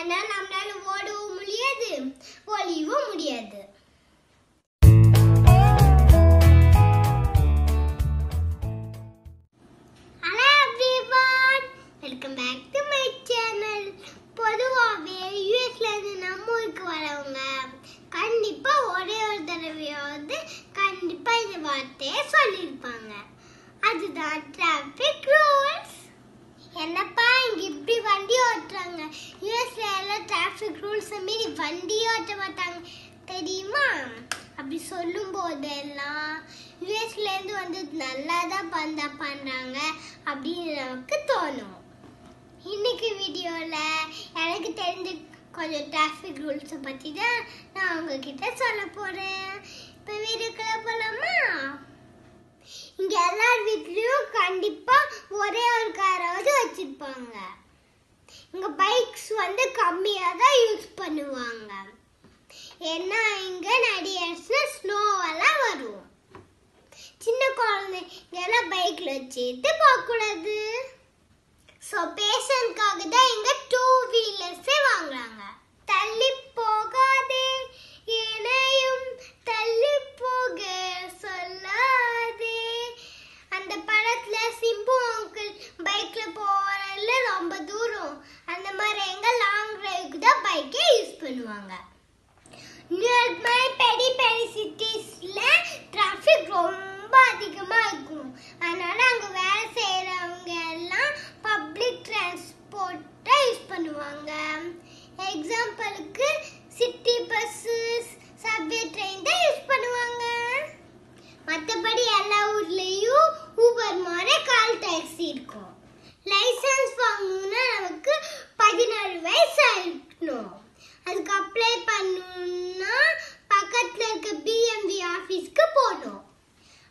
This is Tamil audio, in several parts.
ஆனால் நம்மளால ஓடவும் முடியாது, ஒளியவும் முடியாது. Hello everyone, welcome back to my channel. பொதுவாகவே யூஎஸ்ல இருந்து நம்ம ஊருக்கு வரவங்க கண்டிப்பா ஒரே ஒரு தடவையாவது கண்டிப்பா இந்த வார்த்தையை சொல்லியிருப்பாங்க. அதுதான் டிராஃபிக் ரூல்ஸ். என்னப்பா இங்க இப்படி வண்டி ஓட்டுறாங்க, யூஎஸ்ல எல்லாம் டிராஃபிக் ரூல்ஸ் மீறி வண்டி ஓட்ட மாட்டாங்க தெரியுமா? அப்படி சொல்லும் போதெல்லாம் யூஎஸ்ல இருந்து வந்து நல்லா தான் பண்றாங்க அப்படின்னு நமக்கு தோணும். இன்னைக்கு வீடியோல எனக்கு தெரிஞ்ச கொஞ்சம் டிராஃபிக் ரூல்ஸை பத்தி தான் நான் உங்ககிட்ட சொல்ல போறேன். இப்போ வீடியோக்குள்ள போலாமா? இங்க எல்லார் வீட்லயும் கண்டிப்பா ஒரே ஒரு காராவது வச்சிருப்பாங்க. இங்க பைக்ஸ் வந்து கம்மியா தான் யூஸ் பண்ணுவாங்க. ஏன்னா இங்க நிறைய ஸ்னோவெல்லாம் வரும். சின்ன குழந்தைங்க எல்லாம் பைக்ல வச்சுட்டு போக கூடாது. சோ பேஷன்ட்காக தான் இங்க 2 வீலர்ஸே வாங்குறாங்க. தள்ளி போகாதே என்னையும் தள்ளி போக சொல்லாதே. அந்த படத்துல சிம்பு அங்கிள் பைக்ல போறதுல ரொம்ப தூரம், அந்த மாதிரி எங்க லாங் டிரைவுக்கு தான் பைக்கே யூஸ் பண்ணுவாங்க. நியூயார்க் மாதிரி பெரிய பெரிய சிட்டிஸ்ல டிராஃபிக் ரொம்ப அதிகமா இருக்கும். அதனால அங்க வேலை செய்யறவங்க எல்லாம் பப்ளிக் டிரான்ஸ்போர்ட் யூஸ் பண்ணுவாங்க. எக்ஸாம்பிளுக்கு சிட்டி பஸ்ஸஸ், சப்வே ட்ரெயின் தான் யூஸ் பண்ணுவாங்க. மற்றபடி எல்லா ஊர்லயும் ஊபர் மாதிரி கால் டாக்ஸி இருக்கும். லைசன்ஸ் வாங்கணும்னா நமக்கு 16 வயசு இருக்கணும். அதுக்கு அப்ளை பண்ணணும்னா பக்கத்துல இருக்க பிஎம்வி ஆபீஸ்க்கு போகணும்.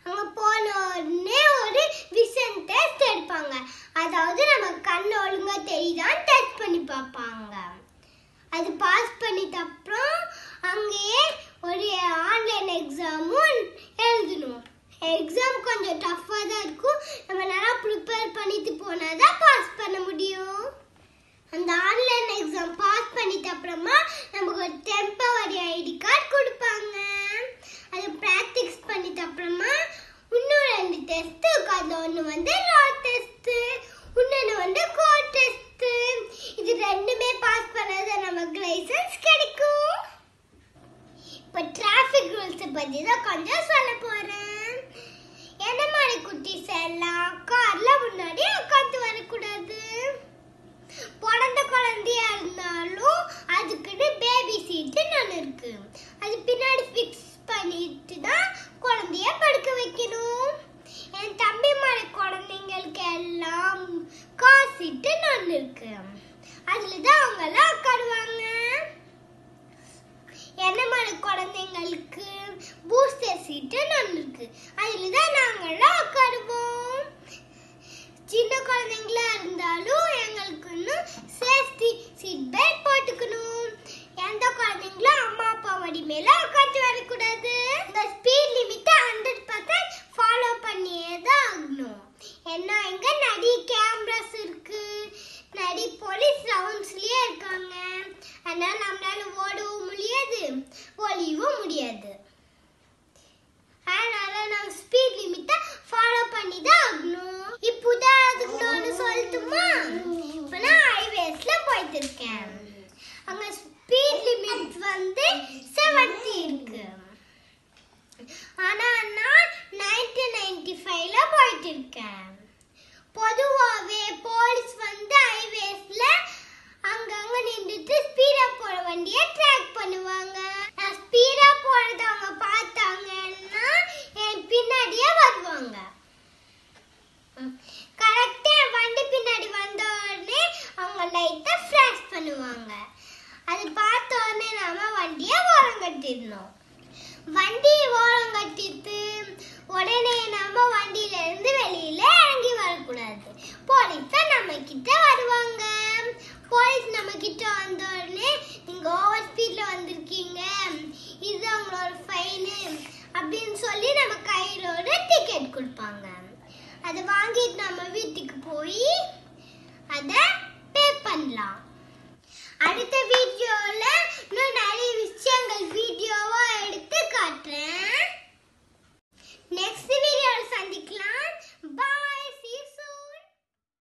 அங்க போன உடனே ஒரு விஷன் டெஸ்ட் எடுப்பாங்க. அதாவது நம்ம கண்ணு ஒழுங்கா தெரியுதான்னு டெஸ்ட் பண்ணி பார்ப்பாங்க. அது பாஸ் பண்ணிட்ட அப்புறம் அங்கேயே ஒரு ஆன்லைன் எக்ஸாமும் எழுதணும். எக்ஸாம் கொஞ்சம் டஃப்பா தான் இருக்கும். நம்ம நல்லா ப்ரிப்பேர் பண்ணிட்டு போனாதான் பாஸ் பண்ண முடியும். அந்த ஆன்லைன் எக்ஸாம் பாஸ் பண்ணிட்ட அப்புறமா நமக்கு ஒரு டெம்பரரி ஐடி கார்டு கொடுப்பாங்க. அது பிராக்டிஸ் பண்ணிட்ட அப்புறமா இன்னும் 2 டெஸ்ட் இருக்கு. அது ஒன்று வந்து ரோட் டெஸ்ட், இன்னொன்று வந்து கோட் டெஸ்ட். இது ரெண்டுமே பாஸ் பண்ணாதான் நமக்கு லைசன்ஸ் கிடைக்கும். இப்போ டிராஃபிக் ரூல்ஸ் பத்தி தான் கொஞ்சம் சொல்ல போறேன். என்ன மாதிரி குட்டீஸ் எல்லாம் கார்ல முன்னாடி உட்காந்து வரக்கூடாது. பிறந்த குழந்தையா இருந்தாலும் அதுக்குன்னு பேபி சீட்டுன்னு ஒன்று இருக்கு. அது பின்னாடி ஃபிக்ஸ் பண்ணிட்டு தான் குழந்தைய படுக்க வைக்கணும். என் தம்பி மாதிரி குழந்தைங்களுக்கு எல்லாம் கார் சீட்டுன்னு ஒன்று இருக்கு. அதுல தான் அவங்க எல்லாம் உட்காருவாங்க. என்ன மாதிரி குழந்தைங்களுக்கு பூஸ்டர் சீட்டுன்னு ஒன்று இருக்கு. அதுல தான் நாங்கெல்லாம் உட்காருவோம். சின்ன குழந்தைங்களா இருந்தாலும் எங்களுக்கு சேஃப்டி சீட் பெல்ட் போட்டுக்கணும். எந்த குழந்தைங்களும் அம்மா அப்பா வடி மேல உட்காந்து வரக்கூடாது. இந்த ஸ்பீட் லிமிட் 100% ஃபாலோ பண்ணியே தான் ஆகணும். ஏன்னா இங்க நிறைய கேமராஸ் இருக்கு, நிறைய போலீஸ் ரவுண்ட்ஸ்லயே இருக்காங்க. அதனால நம்மளால ஓடவும் முடியாது, ஒளியவும் முடியாது. அதனால நம்ம ஸ்பீட் லிமிட்டை ஃபாலோ பண்ணி தான் ஆகணும். இப்போ அதுக்கு நான் சொல்லட்டுமா? இப்போ நான் ஹைவேஸ்ல போயிட்டு இருக்கேன். அங்க ஸ்பீட் லிமிட் வந்து 70 இருக்கு. ஆனா நான் 95ல போயிட்டு இருக்கேன். பொதுவாகவே போலீஸ் வந்து ஹைவேஸ்ல அங்கங்க நின்றுட்டு ஸ்பீடா போற வண்டியை ட்ராக் பண்ணுவாங்க. நான் ஸ்பீடா போறத அவங்க பார்த்தாங்கன்னா என் பின்னாடியே வருவாங்க. கரெக்டா வண்டி பின்னாடி வந்த உடனே அவங்க லைட்டா ஃபிளாஷ் பண்ணுவாங்க. அது பார்த்த உடனே நாம வண்டியை ஓரம் கட்டிடணும். வண்டி ஓரம் கட்டிட்டு உடனே நம்ம வண்டியில இருந்து வெளியில இறங்கி வரக்கூடாது. போலீஸ் தான் நம்ம கிட்ட வருவாங்க. போலீஸ் நம்ம கிட்ட